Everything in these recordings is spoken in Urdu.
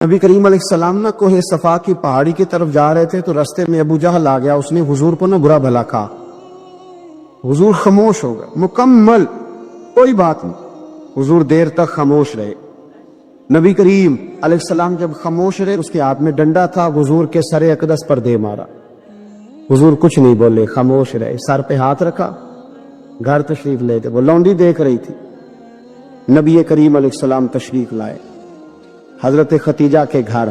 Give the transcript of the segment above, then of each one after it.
نبی کریم علیہ السلام نا کوہ صفا کی پہاڑی کی طرف جا رہے تھے تو رستے میں ابو جہل آ گیا. اس نے حضور کو نا برا بھلا کہا. حضور خاموش ہو گئے مکمل, کوئی بات نہیں. حضور دیر تک خاموش رہے. نبی کریم علیہ السلام جب خاموش رہے, اس کے ہاتھ میں ڈنڈا تھا, حضور کے سر اقدس پر دے مارا. حضور کچھ نہیں بولے, خاموش رہے, سر پہ ہاتھ رکھا, گھر تشریف لے گئے. وہ لونڈی دیکھ رہی تھی. نبی کریم علیہ السلام تشریف لائے حضرت ختیجہ کے گھر.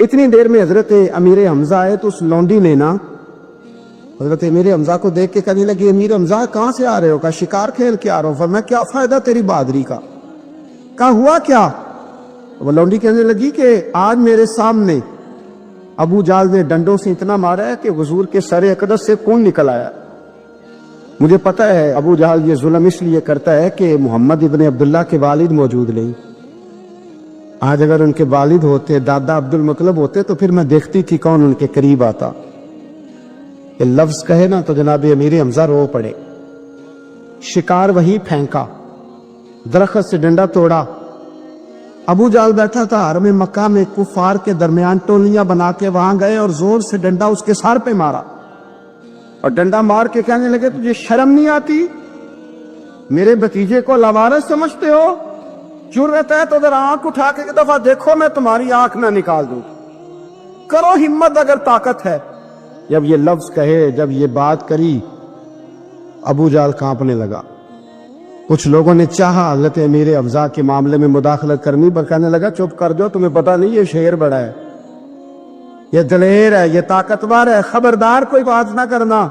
اتنی دیر میں حضرت امیر حمزہ آئے تو اس لونڈی نے نا حضرت امیر حمزہ کو دیکھ کے کہنے لگی, امیر حمزہ کہاں سے آ رہے ہو؟ کہا شکار کھیل کے آ رہا ہوں. فرمایا کیا فائدہ تیری بہادری کا؟ کہا ہوا کیا؟ وہ لونڈی کہنے لگی کہ آج میرے سامنے ابو جہل نے ڈنڈوں سے اتنا مارا ہے کہ حضور کے سر اقدس سے خون نکل آیا. مجھے پتہ ہے ابو جہل یہ ظلم اس لیے کرتا ہے کہ محمد ابن عبداللہ کے والد موجود نہیں. آج اگر ان کے والد ہوتے, دادا عبد المطلب ہوتے, تو پھر میں دیکھتی تھی کون ان کے قریب آتا. یہ لفظ کہے نا تو جناب امیر حمزہ رو پڑے. شکار وہی پھینکا, درخت سے ڈنڈا توڑا. ابو جہل بیٹھا تھا حرم مکہ میں, کفار کے درمیان ٹولیاں بنا کے وہاں گئے اور زور سے ڈنڈا اس کے سر پہ مارا. اور ڈنڈا مار کے کہنے لگے تجھے شرم نہیں آتی؟ میرے بھتیجے کو لاوارث سمجھتے ہو؟ جرأت ہے تو ذرا آنکھ اٹھا کے ایک دفعہ دیکھو, میں تمہاری آنکھ نہ نکال دوں. کرو ہمت اگر طاقت ہے. جب یہ لفظ کہے, جب یہ بات کری, ابو جہل کانپنے لگا. کچھ لوگوں نے چاہا حضرت امیر حمزہ کے معاملے میں مداخلت کرنی, پر کہنے لگا چپ کر جاؤ, تمہیں پتہ نہیں یہ شیر بڑا ہے, یہ دلیر ہے, یہ طاقتور ہے, خبردار کوئی بات نہ کرنا.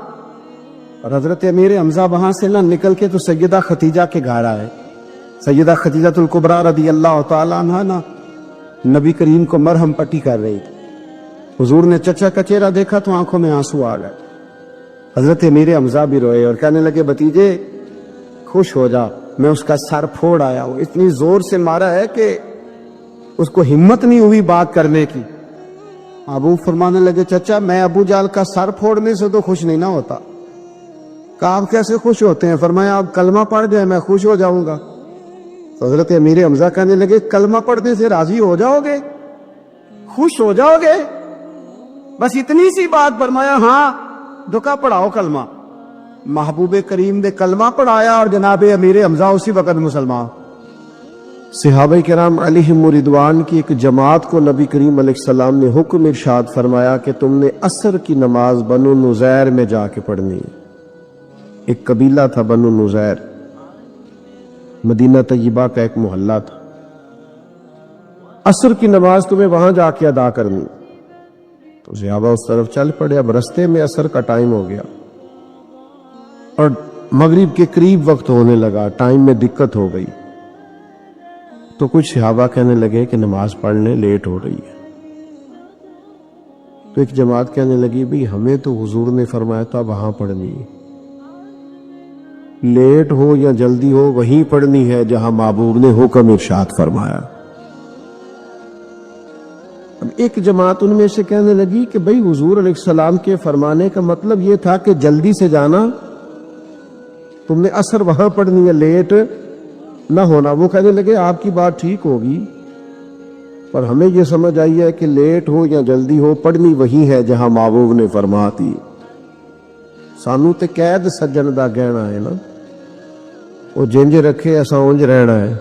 اور حضرت امیر حمزہ وہاں سے نہ نکل کے تو سیدہ ختیجہ کے گھر آئے. سیدہ ختیجہ الکبریٰ رضی اللہ تعالیٰ عنہا نا نبی کریم کو مرہم پٹی کر رہی تھی. حضور نے چچا کا چہرہ دیکھا تو آنکھوں میں آنسو آ گئے. حضرت امیر حمزہ بھی روئے اور کہنے لگے بھتیجے خوش ہو جا, میں اس کا سر پھوڑ آیا ہوں. اتنی زور سے مارا ہے کہ اس کو ہمت نہیں ہوئی بات کرنے کی. ابو فرمانے لگے چچا میں ابو جہل کا سر پھوڑنے سے تو خوش نہیں نہ ہوتا. کہا آپ کیسے خوش ہوتے ہیں؟ فرمایا آپ کلمہ پڑھ جائے میں خوش ہو جاؤں گا. تو حضرت امیر حمزہ کہنے لگے کلمہ پڑھنے سے راضی ہو جاؤ گے, خوش ہو جاؤ گے, بس اتنی سی بات؟ فرمایا ہاں دکا پڑھاؤ کلمہ. محبوب کریم نے کلمہ پڑھایا اور جناب امیر حمزہ اسی وقت مسلمان. صحابہ کرام علیہم رضوان کی ایک جماعت کو نبی کریم علیہ السلام نے حکم ارشاد فرمایا کہ تم نے عصر کی نماز بنو نزیر میں جا کے پڑھنی. ایک قبیلہ تھا بنو نزیر, مدینہ طیبہ کا ایک محلہ تھا. عصر کی نماز تمہیں وہاں جا کے ادا کرنی. تو صحابہ اس طرف چل پڑے. اب رستے میں عصر کا ٹائم ہو گیا اور مغرب کے قریب وقت ہونے لگا, ٹائم میں دقت ہو گئی. تو کچھ صحابہ کہنے لگے کہ نماز پڑھنے لیٹ ہو رہی ہے. تو ایک جماعت کہنے لگی بھی ہمیں تو حضور نے فرمایا تھا وہاں پڑھنی ہے, لیٹ ہو یا جلدی ہو وہیں پڑھنی ہے جہاں محبوب نے حکم ارشاد فرمایا. اب ایک جماعت ان میں سے کہنے لگی کہ بھئی حضور علیہ السلام کے فرمانے کا مطلب یہ تھا کہ جلدی سے جانا, تم نے عصر وہاں پڑھنی ہے, لیٹ نہ ہونا. وہ کہنے لگے آپ کی بات ٹھیک ہوگی, پر ہمیں یہ سمجھ آئی ہے کہ لیٹ ہو یا جلدی ہو پڑھنی وہی ہے جہاں محبوب نے فرما دی. سانو تے قید سجن دا گہنا ہے نا, وہ جنج رکھے ایسا اونج رہنا ہے.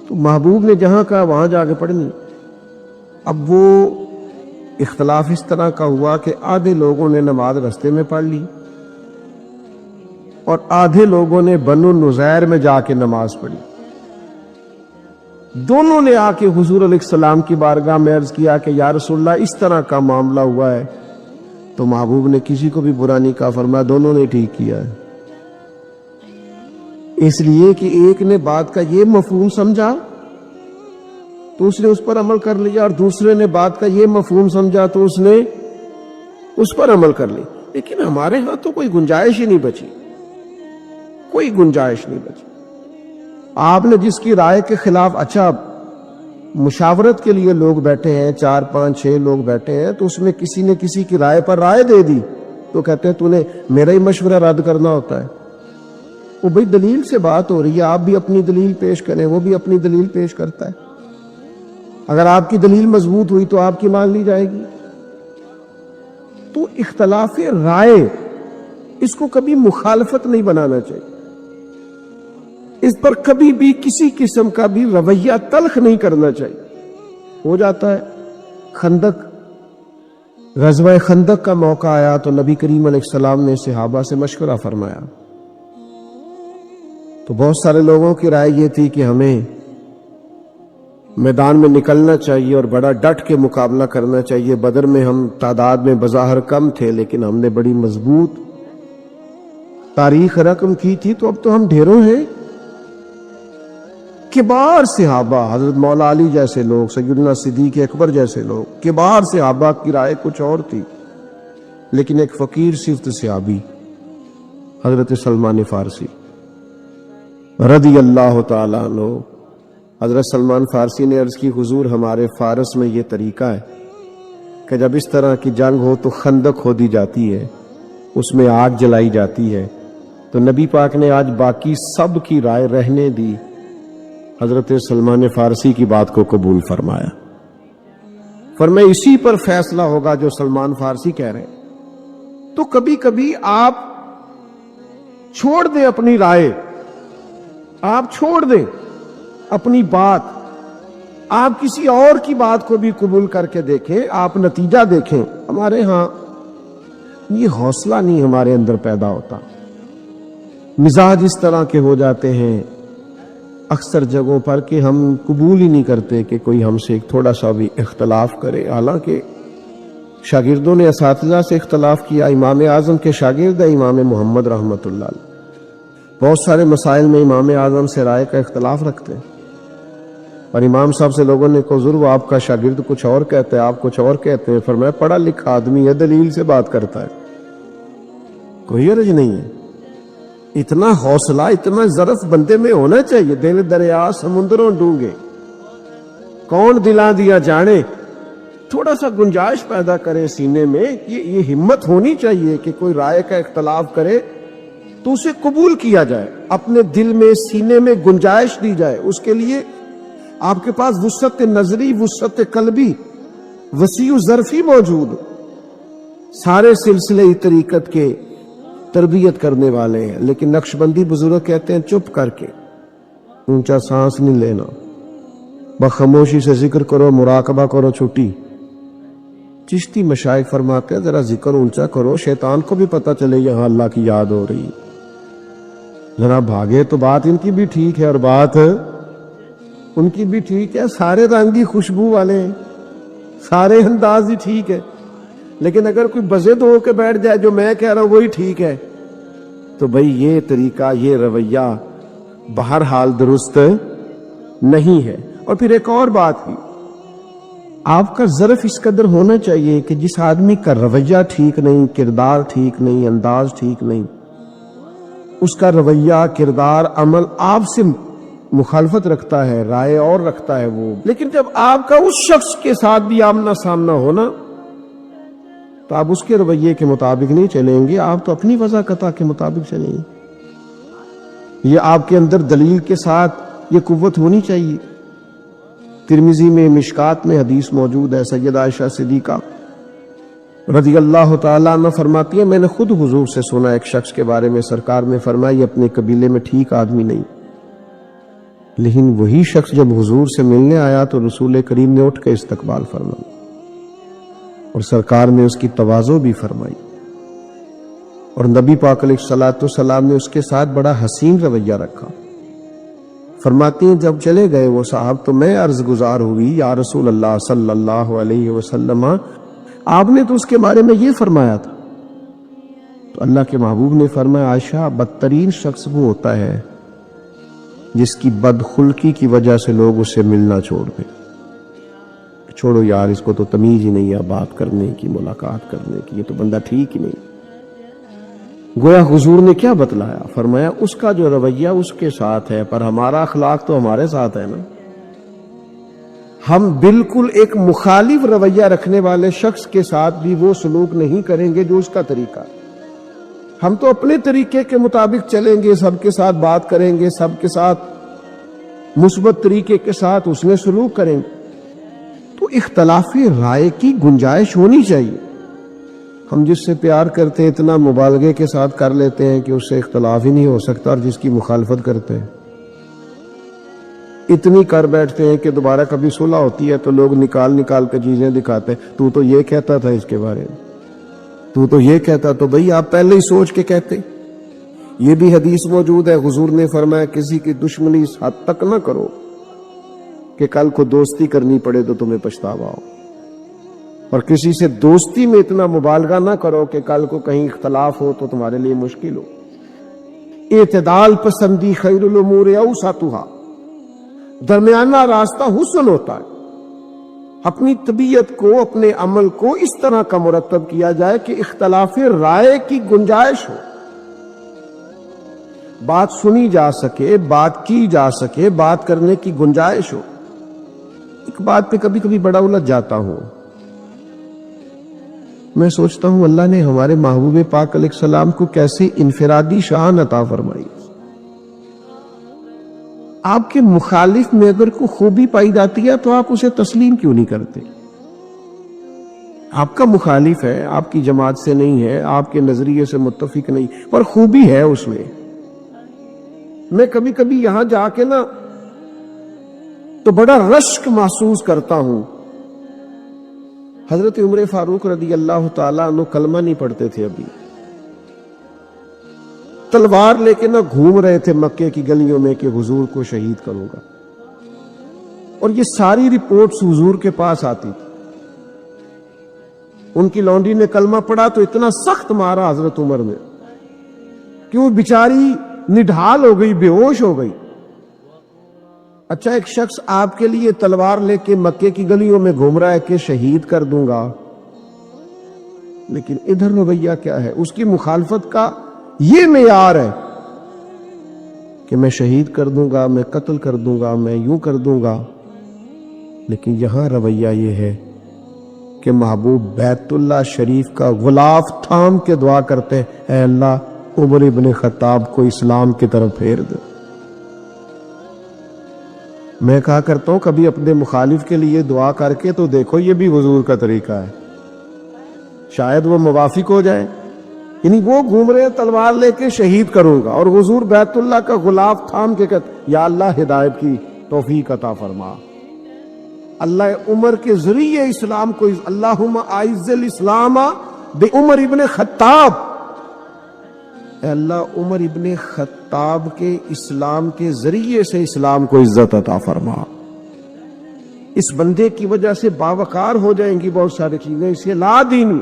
تو محبوب نے جہاں کہا وہاں جا کے پڑھنی. اب وہ اختلاف اس طرح کا ہوا کہ آدھے لوگوں نے نماز رستے میں پڑھ لی اور آدھے لوگوں نے بنو نزیر میں جا کے نماز پڑھی. دونوں نے آ کے حضور علیہ السلام کی بارگاہ میں عرض کیا کہ یا رسول اللہ اس طرح کا معاملہ ہوا ہے. تو محبوب نے کسی کو بھی برا نہیں کہا, فرمایا دونوں نے ٹھیک کیا ہے. اس لیے کہ ایک نے بات کا یہ مفہوم سمجھا تو اس نے اس پر عمل کر لیا, اور دوسرے نے بات کا یہ مفہوم سمجھا تو اس نے اس پر عمل کر لی. لیکن ہمارے ہاں تو کوئی گنجائش ہی نہیں بچی, کوئی گنجائش نہیں بچی. آپ نے جس کی رائے کے خلاف, اچھا مشاورت کے لیے لوگ بیٹھے ہیں, 4 5 6 لوگ بیٹھے ہیں, تو اس میں کسی نے کسی کی رائے پر رائے دے دی تو کہتے ہیں تو نے میرا ہی مشورہ رد کرنا ہوتا ہے. وہ بھئی دلیل سے بات ہو رہی ہے, آپ بھی اپنی دلیل پیش کریں, وہ بھی اپنی دلیل پیش کرتا ہے. اگر آپ کی دلیل مضبوط ہوئی تو آپ کی مان لی جائے گی. تو اختلاف رائے اس کو کبھی مخالفت نہیں بنانا چاہیے، اس پر کبھی بھی کسی قسم کا بھی رویہ تلخ نہیں کرنا چاہیے. ہو جاتا ہے خندق، غزوہ خندق کا موقع آیا تو نبی کریم علیہ السلام نے صحابہ سے مشورہ فرمایا، تو بہت سارے لوگوں کی رائے یہ تھی کہ ہمیں میدان میں نکلنا چاہیے اور بڑا ڈٹ کے مقابلہ کرنا چاہیے. بدر میں ہم تعداد میں بظاہر کم تھے لیکن ہم نے بڑی مضبوط تاریخ رقم کی تھی، تو اب تو ہم ڈھیروں ہیں. کبار صحابہ، حضرت مولا علی جیسے لوگ، سیدنا صدیق اکبر جیسے لوگ، کبار صحابہ کی رائے کچھ اور تھی. لیکن ایک فقیر صفت صحابی حضرت سلمان فارسی رضی اللہ تعالیٰ عنہ، حضرت سلمان فارسی نے عرض کی، حضور ہمارے فارس میں یہ طریقہ ہے کہ جب اس طرح کی جنگ ہو تو خندق کھودی جاتی ہے، اس میں آگ جلائی جاتی ہے. تو نبی پاک نے آج باقی سب کی رائے رہنے دی، حضرت سلمان فارسی کی بات کو قبول فرمایا. فرمایا اسی پر فیصلہ ہوگا جو سلمان فارسی کہہ رہے ہیں. تو کبھی کبھی آپ چھوڑ دیں اپنی رائے، آپ چھوڑ دیں اپنی بات، آپ کسی اور کی بات کو بھی قبول کر کے دیکھیں، آپ نتیجہ دیکھیں. ہمارے ہاں یہ حوصلہ نہیں ہمارے اندر پیدا ہوتا، مزاج اس طرح کے ہو جاتے ہیں اکثر جگہوں پر کہ ہم قبول ہی نہیں کرتے کہ کوئی ہم سے ایک تھوڑا سا بھی اختلاف کرے. حالانکہ شاگردوں نے اساتذہ سے اختلاف کیا، امام اعظم کے شاگرد ہے امام محمد رحمۃ اللہ علیہ، بہت سارے مسائل میں امام اعظم سے رائے کا اختلاف رکھتے ہیں. اور امام صاحب سے لوگوں نے کہا حضور وہ آپ کا شاگرد کچھ اور کہتے ہیں، آپ کچھ اور کہتے ہیں. فرمایا پڑھا لکھا آدمی ہے، دلیل سے بات کرتا ہے، کوئی حرج نہیں ہے. اتنا حوصلہ، اتنا ظرف بندے میں ہونا چاہیے. دل دریا سمندروں ڈونگے، کون دلاں دیا جانے. تھوڑا سا گنجائش پیدا کرے سینے میں، یہ ہمت ہونی چاہیے کہ کوئی رائے کا اختلاف کرے تو اسے قبول کیا جائے، اپنے دل میں سینے میں گنجائش دی جائے. اس کے لیے آپ کے پاس وسعت نظری، وسعت قلبی، وسیع ظرفی موجود. سارے سلسلے طریقت کے تربیت کرنے والے ہیں، لیکن نقشبندی بزرگ کہتے ہیں چپ کر کے، اونچا سانس نہیں لینا، بخاموشی سے ذکر کرو، مراقبہ کرو، چھٹی. چشتی مشائخ فرماتے ہیں ذرا ذکر اونچا کرو، شیطان کو بھی پتہ چلے یہاں اللہ کی یاد ہو رہی. ذرا بھاگے تو بات ان کی بھی ٹھیک ہے اور بات ان کی بھی ٹھیک ہے. سارے رنگ ہی خوشبو والے ہیں، سارے انداز ہی ٹھیک ہے، لیکن اگر کوئی بضد ہو کے بیٹھ جائے جو میں کہہ رہا ہوں وہی ٹھیک ہے، تو بھئی یہ طریقہ، یہ رویہ بہرحال درست نہیں ہے. اور پھر ایک اور بات بھی، آپ کا ظرف اس قدر ہونا چاہیے کہ جس آدمی کا رویہ ٹھیک نہیں، کردار ٹھیک نہیں، انداز ٹھیک نہیں، اس کا رویہ، کردار، عمل آپ سے مخالفت رکھتا ہے، رائے اور رکھتا ہے وہ. لیکن جب آپ کا اس شخص کے ساتھ بھی آمنا سامنا ہونا تو آپ اس کے رویے کے مطابق نہیں چلیں گے، آپ تو اپنی وضاقتہ کے مطابق چلیں گے. یہ آپ کے اندر دلیل کے ساتھ یہ قوت ہونی چاہیے. ترمذی میں، مشکات میں حدیث موجود ہے، سیدہ عائشہ صدیقہ رضی اللہ تعالیٰ عنہ فرماتی ہے میں نے خود حضور سے سنا ایک شخص کے بارے میں، سرکار نے فرمایا یہ اپنے قبیلے میں ٹھیک آدمی نہیں. لیکن وہی شخص جب حضور سے ملنے آیا تو رسول کریم نے اٹھ کے استقبال فرمایا اور سرکار نے اس کی تواضع بھی فرمائی، اور نبی پاک علیہ الصلوۃ والسلام نے اس کے ساتھ بڑا حسین رویہ رکھا. فرماتی ہیں جب چلے گئے وہ صاحب تو میں عرض گزار ہوئی یا رسول اللہ صلی اللہ علیہ وسلم، آپ نے تو اس کے بارے میں یہ فرمایا تھا. تو اللہ کے محبوب نے فرمایا عائشہ بدترین شخص وہ ہوتا ہے جس کی بدخلقی کی وجہ سے لوگ اسے ملنا چھوڑ دیں. چھوڑو یار، اس کو تو تمیز ہی نہیں ہے بات کرنے کی، ملاقات کرنے کی، یہ تو بندہ ٹھیک ہی نہیں. گویا حضور نے کیا بتلایا؟ فرمایا اس کا جو رویہ اس کے ساتھ ہے، پر ہمارا اخلاق تو ہمارے ساتھ ہے نا. ہم بالکل ایک مخالف رویہ رکھنے والے شخص کے ساتھ بھی وہ سلوک نہیں کریں گے جو اس کا طریقہ. ہم تو اپنے طریقے کے مطابق چلیں گے، سب کے ساتھ بات کریں گے، سب کے ساتھ مثبت طریقے کے ساتھ اس میں سلوک کریں گے. تو اختلافی رائے کی گنجائش ہونی چاہیے. ہم جس سے پیار کرتے ہیں اتنا مبالغے کے ساتھ کر لیتے ہیں کہ اس سے اختلاف ہی نہیں ہو سکتا، اور جس کی مخالفت کرتے ہیں اتنی کر بیٹھتے ہیں کہ دوبارہ کبھی صلح ہوتی ہے تو لوگ نکال کے چیزیں دکھاتے ہیں، تو تو یہ کہتا تھا اس کے بارے میں، تو تو یہ کہتا. تو بھئی آپ پہلے ہی سوچ کے کہتے. یہ بھی حدیث موجود ہے، حضور نے فرمایا کسی کی دشمنی اس حد تک نہ کرو کہ کل کو دوستی کرنی پڑے تو تمہیں پچھتاوا ہو، اور کسی سے دوستی میں اتنا مبالغہ نہ کرو کہ کل کو کہیں اختلاف ہو تو تمہارے لیے مشکل ہو. اعتدال پسندی خیر الامور اوسطھا، درمیانہ راستہ حسن ہوتا ہے. اپنی طبیعت کو، اپنے عمل کو اس طرح کا مرتب کیا جائے کہ اختلاف رائے کی گنجائش ہو، بات سنی جا سکے، بات کی جا سکے، بات کرنے کی گنجائش ہو. ایک بات پہ کبھی کبھی بڑا الجھ جاتا ہوں. میں سوچتا ہوں اللہ نے ہمارے محبوب پاک علیہ السلام کو کیسی انفرادی شان عطا فرمائی. آپ کے مخالف میں اگر کوئی خوبی پائی جاتی ہے تو آپ اسے تسلیم کیوں نہیں کرتے؟ آپ کا مخالف ہے، آپ کی جماعت سے نہیں ہے، آپ کے نظریے سے متفق نہیں، پر خوبی ہے اس میں. میں کبھی کبھی یہاں جا کے نا تو بڑا رشک محسوس کرتا ہوں. حضرت عمر فاروق رضی اللہ تعالیٰ عنہ کلمہ نہیں پڑھتے تھے، ابھی تلوار لے کے نہ گھوم رہے تھے مکے کی گلیوں میں کہ حضور کو شہید کروں گا، اور یہ ساری رپورٹس حضور کے پاس آتی تھی. ان کی لونڈی نے کلمہ پڑھا تو اتنا سخت مارا حضرت عمر نے کہ وہ بیچاری نڈھال ہو گئی، بے ہوش ہو گئی. اچھا، ایک شخص آپ کے لیے تلوار لے کے مکے کی گلیوں میں گھوم رہا ہے کہ شہید کر دوں گا، لیکن ادھر رویہ کیا ہے؟ اس کی مخالفت کا یہ معیار ہے کہ میں شہید کر دوں گا، میں قتل کر دوں گا، میں یوں کر دوں گا. لیکن یہاں رویہ یہ ہے کہ محبوب بیت اللہ شریف کا غلاف تھام کے دعا کرتے ہیں، اے اللہ عمر ابن خطاب کو اسلام کی طرف پھیر دے. میں کہا کرتا ہوں کبھی اپنے مخالف کے لیے دعا کر کے تو دیکھو، یہ بھی حضور کا طریقہ ہے، شاید وہ موافق ہو جائے. یعنی وہ گھوم رہے تلوار لے کے شہید کروں گا، اور حضور بیت اللہ کا غلاف تھام کے کہتے یا اللہ ہدایت کی توفیق عطا فرما. اللہ عمر کے ذریعے اسلام کو، اللہم اعز الاسلام بعمر ابن خطاب، اے اللہ عمر ابن خطاب کے اسلام کے ذریعے سے اسلام کو عزت عطا فرما. اس بندے کی وجہ سے باوقار ہو جائیں گی بہت ساری چیزیں، اسے لا دینی.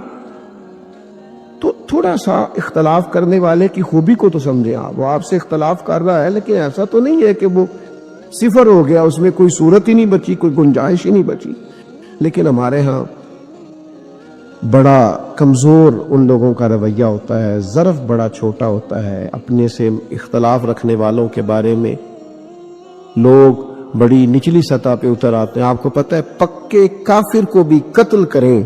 تو تھوڑا سا اختلاف کرنے والے کی خوبی کو تو سمجھیں آپ. وہ آپ سے اختلاف کر رہا ہے لیکن ایسا تو نہیں ہے کہ وہ صفر ہو گیا، اس میں کوئی صورت ہی نہیں بچی، کوئی گنجائش ہی نہیں بچی. لیکن ہمارے ہاں بڑا کمزور ان لوگوں کا رویہ ہوتا ہے، ظرف بڑا چھوٹا ہوتا ہے. اپنے سے اختلاف رکھنے والوں کے بارے میں لوگ بڑی نچلی سطح پہ اتر آتے ہیں. آپ کو پتہ ہے پکے کافر کو بھی قتل کریں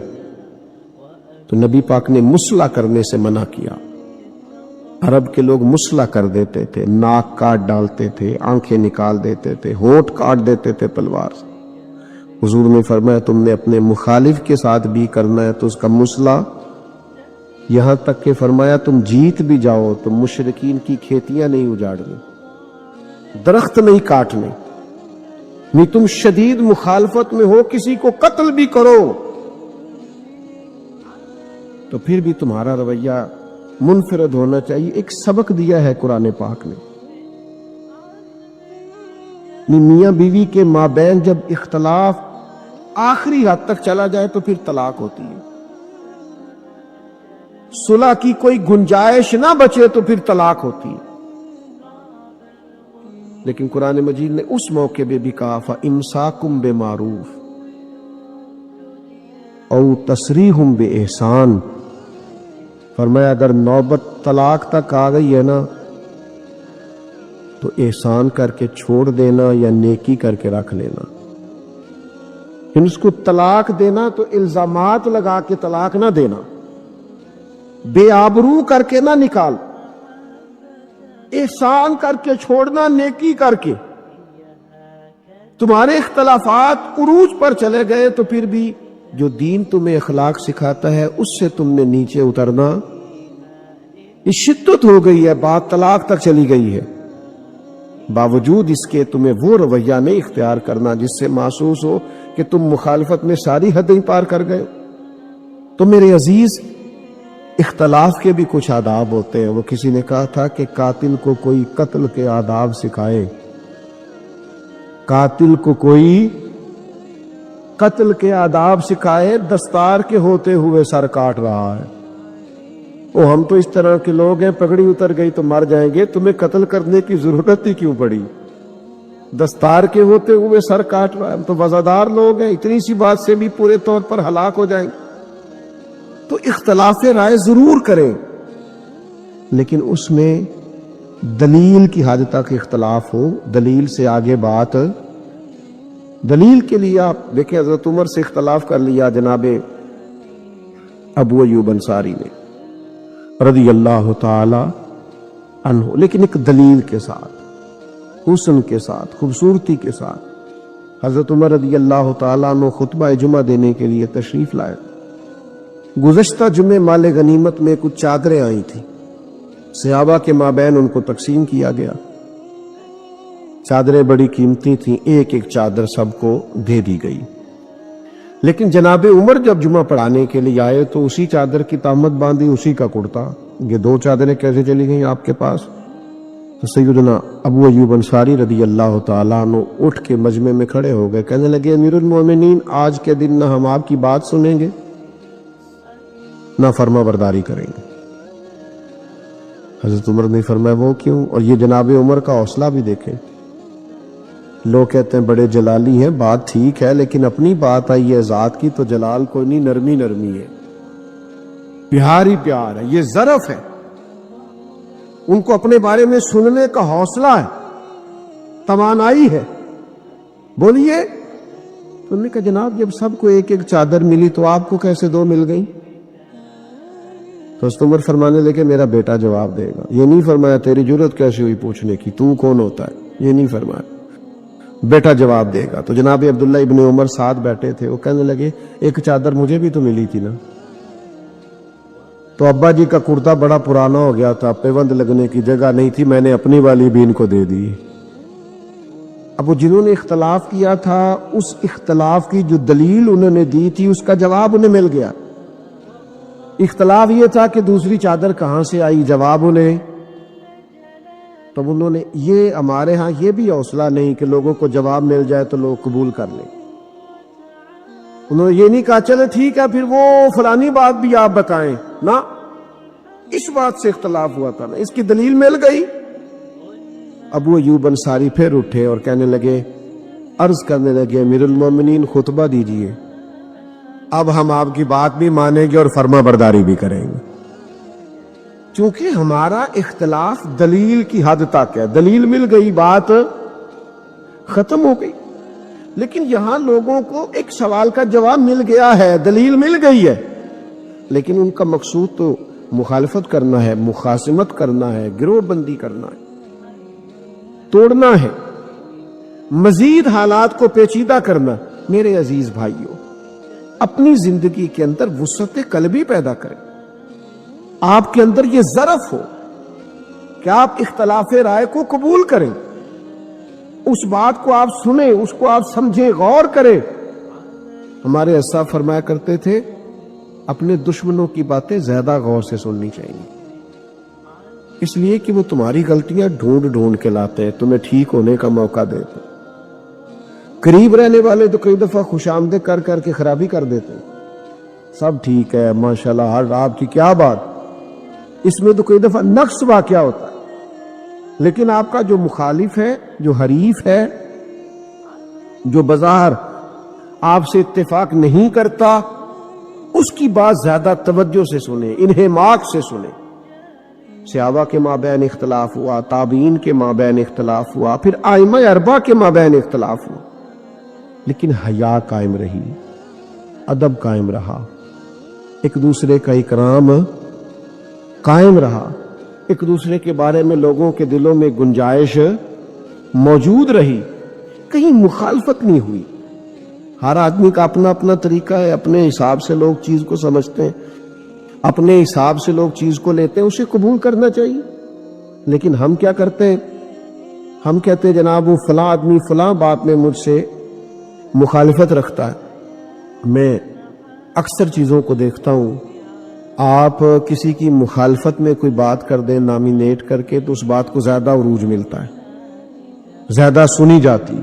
تو نبی پاک نے مصلح کرنے سے منع کیا. عرب کے لوگ مصلح کر دیتے تھے، ناک کاٹ ڈالتے تھے، آنکھیں نکال دیتے تھے، ہونٹ کاٹ دیتے تھے تلوار سے. حضور نے فرمایا تم نے اپنے مخالف کے ساتھ بھی کرنا ہے تو اس کا مصلح، یہاں تک کہ فرمایا تم جیت بھی جاؤ تو مشرکین کی کھیتیاں نہیں اجاڑنی، درخت نہیں کاٹنے، نہیں تم شدید مخالفت میں ہو، کسی کو قتل بھی کرو تو پھر بھی تمہارا رویہ منفرد ہونا چاہیے. ایک سبق دیا ہے قرآن پاک نے، میاں بیوی کے مابین جب اختلاف آخری حد تک چلا جائے تو پھر طلاق ہوتی ہے. صلح کی کوئی گنجائش نہ بچے تو پھر طلاق ہوتی ہے. لیکن قرآن مجید نے اس موقع پہ بھی کہا فَإِمْسَاكُمْ بِمَعْرُوفٍ او تسریحٌ بِإِحْسَان. فرمایا اگر نوبت طلاق تک آ گئی ہے نا تو احسان کر کے چھوڑ دینا یا نیکی کر کے رکھ لینا. اس کو طلاق دینا تو الزامات لگا کے طلاق نہ دینا، بے آبرو کر کے نہ نکال، احسان کر کے چھوڑنا، نیکی کر کے. تمہارے اختلافات عروج پر چلے گئے تو پھر بھی جو دین تمہیں اخلاق سکھاتا ہے اس سے تم نے نیچے اترنا، یہ شدت ہو گئی ہے، بات طلاق تک چلی گئی ہے، باوجود اس کے تمہیں وہ رویہ نہیں اختیار کرنا جس سے محسوس ہو کہ تم مخالفت میں ساری حدیں پار کر گئے۔ تو میرے عزیز، اختلاف کے بھی کچھ آداب ہوتے ہیں۔ وہ کسی نے کہا تھا کہ قاتل کو کوئی قتل کے آداب سکھائے، قاتل کو کوئی قتل کے آداب سکھائے، دستار کے ہوتے ہوئے سر کاٹ رہا ہے۔ او ہم تو اس طرح کے لوگ ہیں، پگڑی اتر گئی تو مر جائیں گے، تمہیں قتل کرنے کی ضرورت ہی کیوں پڑی؟ دستار کے ہوتے ہوئے سر کاٹ رہا ہے، ہم تو وزادار لوگ ہیں، اتنی سی بات سے بھی پورے طور پر ہلاک ہو جائیں گے۔ تو اختلاف رائے ضرور کریں، لیکن اس میں دلیل کی حد تک اختلاف ہو، دلیل سے آگے بات۔ دلیل کے لیے آپ دیکھیں، حضرت عمر سے اختلاف کر لیا جناب ابو ایوب انصاری نے رضی اللہ تعالی عنہ، لیکن ایک دلیل کے ساتھ، حسن کے ساتھ، خوبصورتی کے ساتھ حضرت عمر رضی اللہ تعالیٰ عنہ خطبہ جمعہ دینے کے لیے تشریف لائے۔ گزشتہ جمعے مال غنیمت میں کچھ چادریں آئی تھیں، صحابہ کے مابین ان کو تقسیم کیا گیا۔ چادریں بڑی قیمتی تھیں، ایک ایک چادر سب کو دے دی گئی، لیکن جناب عمر جب جمعہ پڑھانے کے لیے آئے تو اسی چادر کی تہمت باندھی، اسی کا کرتا۔ یہ دو چادریں کیسے چلی گئیں آپ کے پاس؟ تو سیدنا ابو ایوب انصاری رضی اللہ تعالیٰ عنہ اٹھ کے مجمع میں کھڑے ہو گئے، کہنے لگے امیر المومنین، آج کے دن نہ ہم آپ کی بات سنیں گے نہ فرما برداری کریں گے۔ حضرت عمر نے فرمایا وہ کیوں؟ اور یہ جناب عمر کا حوصلہ بھی دیکھیں۔ لوگ کہتے ہیں بڑے جلالی ہیں، بات ٹھیک ہے، لیکن اپنی بات آئی ہے ذات کی تو جلال کوئی نہیں، نرمی نرمی ہے، پیار ہی پیار ہے، یہ ظرف ہے۔ ان کو اپنے بارے میں سننے کا حوصلہ ہے، توانائی ہے، بولیے۔ تو انہوں نے کہا جناب جب سب کو ایک ایک چادر ملی تو آپ کو کیسے دو مل گئی؟ تو حضرت عمر فرمانے لگے میرا بیٹا جواب دے گا۔ یہ نہیں فرمایا تیری جرت کیسے ہوئی پوچھنے کی، تو کون ہوتا ہے، یہ نہیں فرمایا، بیٹا جواب دے گا۔ تو جناب عبداللہ ابن عمر ساتھ بیٹھے تھے، وہ کہنے لگے ایک چادر مجھے بھی تو ملی تھی نا۔ تو ابا جی کا کرتا بڑا پرانا ہو گیا تھا، پیوند لگنے کی جگہ نہیں تھی، میں نے اپنی والی بھی ان کو دے دی۔ اب وہ جنہوں نے اختلاف کیا تھا، اس اختلاف کی جو دلیل انہوں نے دی تھی اس کا جواب انہیں مل گیا۔ اختلاف یہ تھا کہ دوسری چادر کہاں سے آئی، جواب انہیں۔ تب انہوں نے یہ ہمارے ہاں یہ بھی حوصلہ نہیں کہ لوگوں کو جواب مل جائے تو لوگ قبول کر لیں۔ انہوں نے یہ نہیں کہا چلے ٹھیک ہے پھر وہ فلانی بات بھی آپ بتائیں، نہ، اس بات سے اختلاف ہوا تھا نا، اس کی دلیل مل گئی۔ ابو ایوب انصاری پھر اٹھے اور کہنے لگے، عرض کرنے لگے امیر المومنین خطبہ دیجئے، اب ہم آپ کی بات بھی مانیں گے اور فرما برداری بھی کریں گے، چونکہ ہمارا اختلاف دلیل کی حد تک ہے، دلیل مل گئی، بات ختم ہو گئی۔ لیکن یہاں لوگوں کو ایک سوال کا جواب مل گیا ہے، دلیل مل گئی ہے، لیکن ان کا مقصود تو مخالفت کرنا ہے، مخاصمت کرنا ہے، گروہ بندی کرنا ہے، توڑنا ہے، مزید حالات کو پیچیدہ کرنا۔ میرے عزیز بھائیوں، اپنی زندگی کے اندر وسعت قلبی پیدا کریں، آپ کے اندر یہ ظرف ہو کہ آپ اختلاف رائے کو قبول کریں، اس بات کو آپ سنیں، اس کو آپ سمجھیں، غور کریں۔ ہمارے اسلاف فرمایا کرتے تھے اپنے دشمنوں کی باتیں زیادہ غور سے سننی چاہیے، اس لیے کہ وہ تمہاری غلطیاں ڈھونڈ ڈھونڈ کے لاتے ہیں، تمہیں ٹھیک ہونے کا موقع دیتے ہیں۔ قریب رہنے والے تو کئی دفعہ خوش آمدید کر کر کے خرابی کر دیتے ہیں، سب ٹھیک ہے ماشاءاللہ، ہر آپ کی کیا بات، اس میں تو کئی دفعہ نقص واقعہ ہوتا ہے۔ لیکن آپ کا جو مخالف ہے، جو حریف ہے، جو بظاہر آپ سے اتفاق نہیں کرتا، اس کی بات زیادہ توجہ سے سنیں، انہماک سے سنیں۔ صحابہ کے مابین اختلاف ہوا، تابعین کے مابین اختلاف ہوا، پھر ائمہ اربعہ کے مابین اختلاف ہوا، لیکن حیا قائم رہی، ادب قائم رہا، ایک دوسرے کا اکرام قائم رہا، ایک دوسرے کے بارے میں لوگوں کے دلوں میں گنجائش موجود رہی۔ کہیں مخالفت نہیں ہوئی. ہر آدمی کا اپنا اپنا طریقہ ہے، اپنے حساب سے لوگ چیز کو سمجھتے ہیں، اپنے حساب سے لوگ چیز کو لیتے ہیں، اسے قبول کرنا چاہیے. لیکن ہم کیا کرتے ہیں؟ ہم کہتے ہیں جناب وہ فلاں آدمی فلاں بات میں مجھ سے مخالفت رکھتا ہے. میں اکثر چیزوں کو دیکھتا ہوں، آپ کسی کی مخالفت میں کوئی بات کر دیں نامینیٹ کر کے تو اس بات کو زیادہ عروج ملتا ہے، زیادہ سنی جاتی.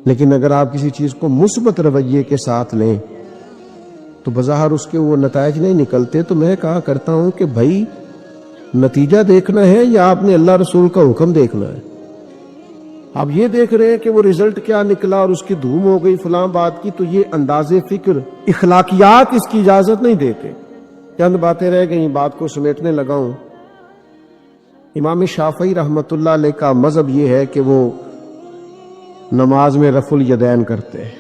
لیکن اگر آپ کسی چیز کو مثبت رویے کے ساتھ لیں تو بظاہر اس کے وہ نتائج نہیں نکلتے. تو میں کہا کرتا ہوں کہ بھائی نتیجہ دیکھنا ہے یا آپ نے اللہ رسول کا حکم دیکھنا ہے؟ آپ یہ دیکھ رہے ہیں کہ وہ رزلٹ کیا نکلا اور اس کی دھوم ہو گئی فلاں بات کی، تو یہ انداز فکر اخلاقیات اس کی اجازت نہیں دیتے. چند باتیں رہ گئیں، بات کو سمیٹنے لگا ہوں. امام شافعی رحمۃ اللہ علیہ کا مذہب یہ ہے کہ وہ نماز میں رفع الیدین کرتے ہیں،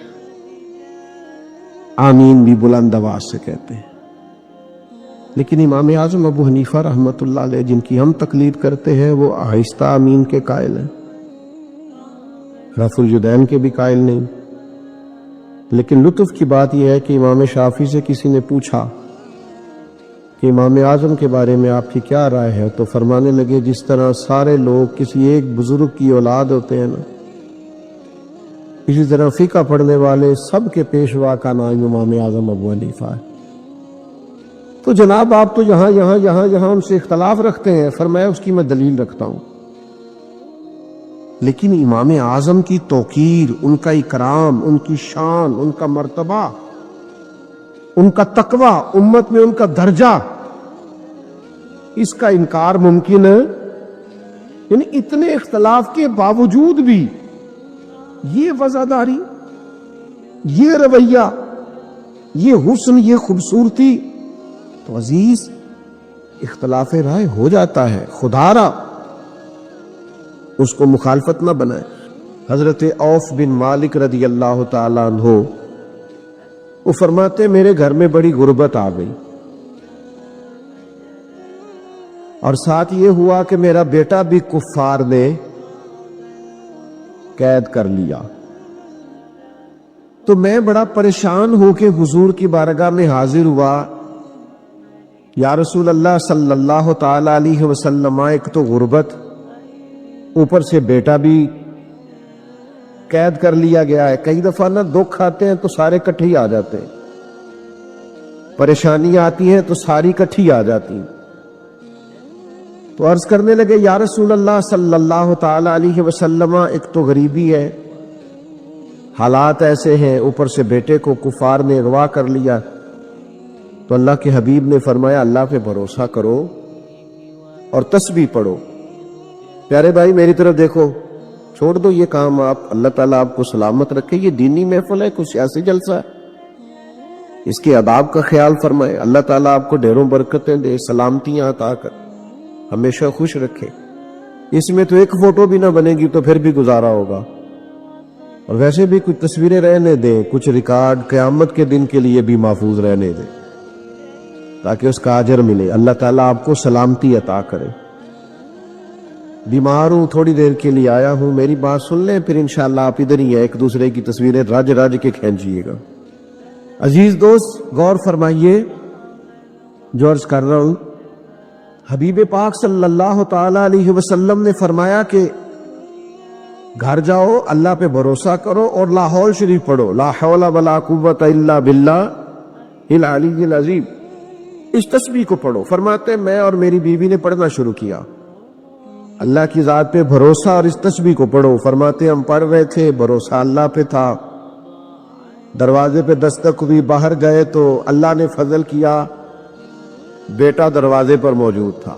آمین بھی بلند آواز سے کہتے ہیں. لیکن امام اعظم ابو حنیفہ رحمۃ اللہ علیہ جن کی ہم تقلید کرتے ہیں وہ آہستہ آمین کے قائل ہیں، رفع الیدین کے بھی قائل نہیں. لیکن لطف کی بات یہ ہے کہ امام شافعی سے کسی نے پوچھا کہ امام اعظم کے بارے میں آپ کی کیا رائے ہے، تو فرمانے لگے جس طرح سارے لوگ کسی ایک بزرگ کی اولاد ہوتے ہیں نا، اسی طرح فقہ پڑھنے والے سب کے پیشوا کا نام امام اعظم ابو حنیفہ ہے. تو جناب آپ تو یہاں ان سے اختلاف رکھتے ہیں. فرمایا اس کی میں دلیل رکھتا ہوں، لیکن امام اعظم کی توقیر، ان کا اکرام، ان کی شان، ان کا مرتبہ، ان کا تقوی، امت میں ان کا درجہ، اس کا انکار ممکن ہے؟ یعنی اتنے اختلاف کے باوجود بھی یہ وفاداری، یہ رویہ، یہ حسن، یہ خوبصورتی. تو عزیز اختلاف رائے ہو جاتا ہے، خدا را اس کو مخالفت نہ بنائے. حضرت عوف بن مالک رضی اللہ تعالیٰ عنہ وہ فرماتے میرے گھر میں بڑی غربت آ گئی، اور ساتھ یہ ہوا کہ میرا بیٹا بھی کفار نے قید کر لیا. تو میں بڑا پریشان ہو کے حضور کی بارگاہ میں حاضر ہوا. یا رسول اللہ صلی اللہ تعالی علیہ وسلم، ایک تو غربت، اوپر سے بیٹا بھی قید کر لیا گیا ہے. کئی دفعہ نا دکھ آتے ہیں تو سارے کٹھے ہی آ جاتے ہیں، پریشانیاں آتی ہیں تو ساری کٹھی آ جاتی ہیں. تو عرض کرنے لگے یا رسول اللہ صلی اللہ تعالی علیہ وسلم، ایک تو غریبی ہے، حالات ایسے ہیں، اوپر سے بیٹے کو کفار نے اغوا کر لیا. تو اللہ کے حبیب نے فرمایا اللہ پہ بھروسہ کرو اور تسبیح پڑھو. پیارے بھائی میری طرف دیکھو، چھوڑ دو یہ کام آپ، اللہ تعالیٰ آپ کو سلامت رکھے. یہ دینی محفل ہے، کوئی سیاسی جلسہ ہے، اس کے آداب کا خیال فرمائے. اللہ تعالیٰ آپ کو ڈھیروں برکتیں دے، سلامتیاں عطا کر، ہمیشہ خوش رکھے. اس میں تو ایک فوٹو بھی نہ بنے گی تو پھر بھی گزارا ہوگا. اور ویسے بھی کچھ تصویریں رہنے دیں، کچھ ریکارڈ قیامت کے دن کے لیے بھی محفوظ رہنے دیں تاکہ اس کا اجر ملے. اللہ تعالیٰ آپ کو سلامتی عطا کرے. بیمار ہوں، تھوڑی دیر کے لیے آیا ہوں، میری بات سن لیں، پھر انشاءاللہ آپ ادھر ہی ہیں، ایک دوسرے کی تصویریں رج رج کے کھینچیے گا. عزیز دوست غور فرمائیے جو عرض کر رہا ہوں. حبیب پاک صلی اللہ تعالی علیہ وسلم نے فرمایا کہ گھر جاؤ، اللہ پہ بھروسہ کرو اور لا حول شریف پڑھو، لا حول ولا قوت الا باللہ العلی العظیم. اس تسبیح کو پڑھو. فرماتے میں اور میری بیوی نے پڑھنا شروع کیا، اللہ کی ذات پہ بھروسہ اور اس تسبیح کو پڑھو. فرماتے ہم پڑھ رہے تھے، بھروسہ اللہ پہ تھا. دروازے پہ دستک ہوئی، باہر گئے تو اللہ نے فضل کیا، بیٹا دروازے پر موجود تھا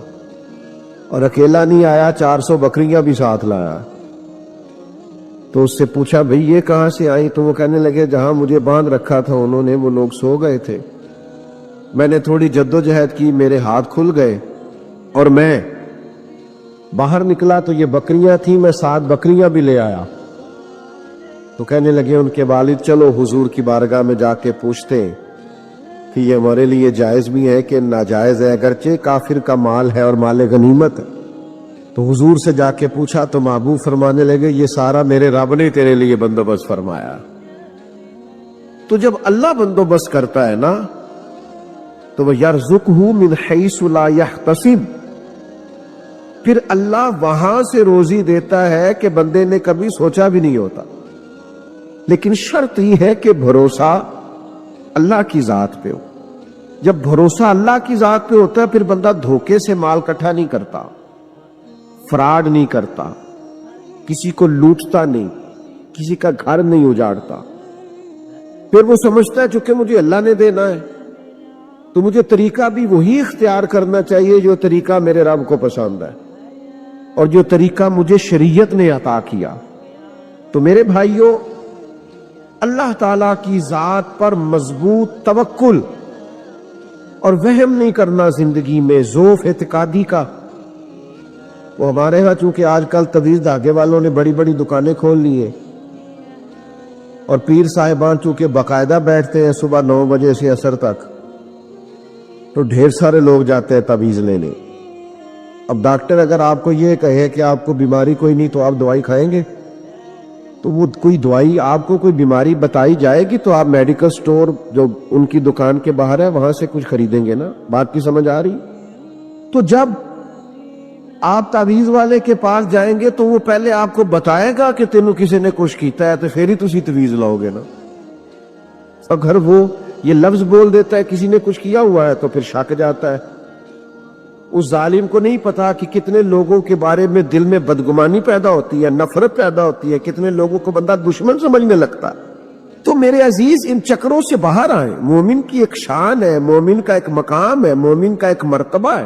اور اکیلا نہیں آیا، 400 بکریاں بھی ساتھ لایا. تو اس سے پوچھا بھئی یہ کہاں سے آئی؟ تو وہ کہنے لگے جہاں مجھے باندھ رکھا تھا انہوں نے، وہ لوگ سو گئے تھے، میں نے تھوڑی جدوجہد کی، میرے ہاتھ کھل گئے اور میں باہر نکلا تو یہ بکریاں تھیں، میں 7 بکریاں بھی لے آیا. تو کہنے لگے ان کے والد چلو حضور کی بارگاہ میں جا کے پوچھتے ہیں کہ یہ ہمارے لیے جائز بھی ہے کہ ناجائز ہے، اگرچہ کافر کا مال ہے اور مال غنیمت ہے. تو تو حضور سے جا کے پوچھا تو محبوب فرمانے لگے یہ سارا میرے رب نے تیرے لیے بندوبست فرمایا. تو جب اللہ بندوبست کرتا ہے نا تو وہ یرزقہ من حیث لا یحتسب، پھر اللہ وہاں سے روزی دیتا ہے کہ بندے نے کبھی سوچا بھی نہیں ہوتا. لیکن شرط یہ ہے کہ بھروسہ اللہ کی ذات پہ ہو. جب بھروسہ اللہ کی ذات پہ ہوتا ہے پھر بندہ دھوکے سے مال کٹھا نہیں کرتا، فراڈ نہیں کرتا، کسی کو لوٹتا نہیں، کسی کا گھر نہیں اجاڑتا. پھر وہ سمجھتا ہے چونکہ مجھے اللہ نے دینا ہے تو مجھے طریقہ بھی وہی اختیار کرنا چاہیے جو طریقہ میرے رب کو پسند ہے اور جو طریقہ مجھے شریعت نے عطا کیا. تو میرے بھائیوں، اللہ تعالیٰ کی ذات پر مضبوط توکل اور وہم نہیں کرنا زندگی میں، ذوف اعتقادی کا. وہ ہمارے ہاں چونکہ آج کل تویز دھاگے والوں نے بڑی بڑی دکانیں کھول لی ہیں اور پیر صاحبان چونکہ باقاعدہ بیٹھتے ہیں صبح 9 بجے سے عصر تک، تو ڈھیر سارے لوگ جاتے ہیں تویز لینے. اب ڈاکٹر اگر آپ کو یہ کہے کہ آپ کو بیماری کوئی نہیں تو آپ دوائی کھائیں گے؟ تو وہ کوئی دوائی آپ کو کوئی بیماری بتائی جائے گی تو آپ میڈیکل سٹور جو ان کی دکان کے باہر ہے وہاں سے کچھ خریدیں گے نا. بات کی سمجھ آ رہی؟ تو جب آپ تعویذ والے کے پاس جائیں گے تو وہ پہلے آپ کو بتائے گا کہ تینوں کسی نے کچھ کیتا ہے تو پھر ہی تسی تعویذ لاؤ گے نا. اگر وہ یہ لفظ بول دیتا ہے کسی نے کچھ کیا ہوا ہے تو پھر شک جاتا ہے. اس ظالم کو نہیں پتا کہ کتنے لوگوں کے بارے میں دل میں بدگمانی پیدا ہوتی ہے، نفرت پیدا ہوتی ہے، کتنے لوگوں کو بندہ دشمن سمجھنے لگتا ہے. تو میرے عزیز ان چکروں سے باہر آئیں. مومن کی ایک شان ہے، مومن کا ایک مقام ہے، مومن کا ایک مرتبہ ہے.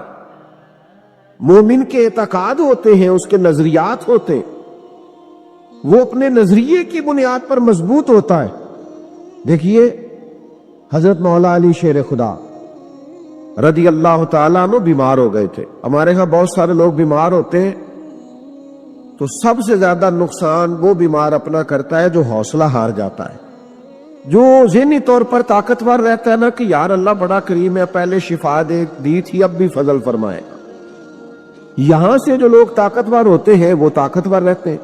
مومن کے اعتقاد ہوتے ہیں، اس کے نظریات ہوتے ہیں، وہ اپنے نظریے کی بنیاد پر مضبوط ہوتا ہے. دیکھیے حضرت مولا علی شیر خدا رضی اللہ تعالیٰ عنہ بیمار ہو گئے تھے. ہمارے ہاں بہت سارے لوگ بیمار ہوتے ہیں تو سب سے زیادہ نقصان وہ بیمار اپنا کرتا ہے جو حوصلہ ہار جاتا ہے، جو ذہنی طور پر طاقتور رہتا ہے نا کہ یار اللہ بڑا کریم ہے، پہلے شفا دی تھی اب بھی فضل فرمائے. یہاں سے جو لوگ طاقتور ہوتے ہیں وہ طاقتور رہتے ہیں،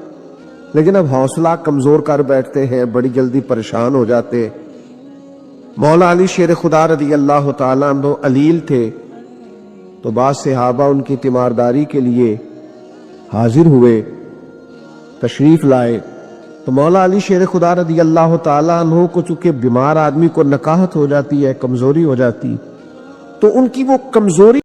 لیکن اب حوصلہ کمزور کر بیٹھتے ہیں، بڑی جلدی پریشان ہو جاتے. مولا علی شیر خدا رضی اللہ تعالیٰ عنہ علیل تھے تو بعض صحابہ ان کی تیمارداری کے لیے حاضر ہوئے، تشریف لائے. تو مولا علی شیر خدا رضی اللہ تعالیٰ عنہ کو چونکہ بیمار آدمی کو نکاہت ہو جاتی ہے، کمزوری ہو جاتی، تو ان کی وہ کمزوری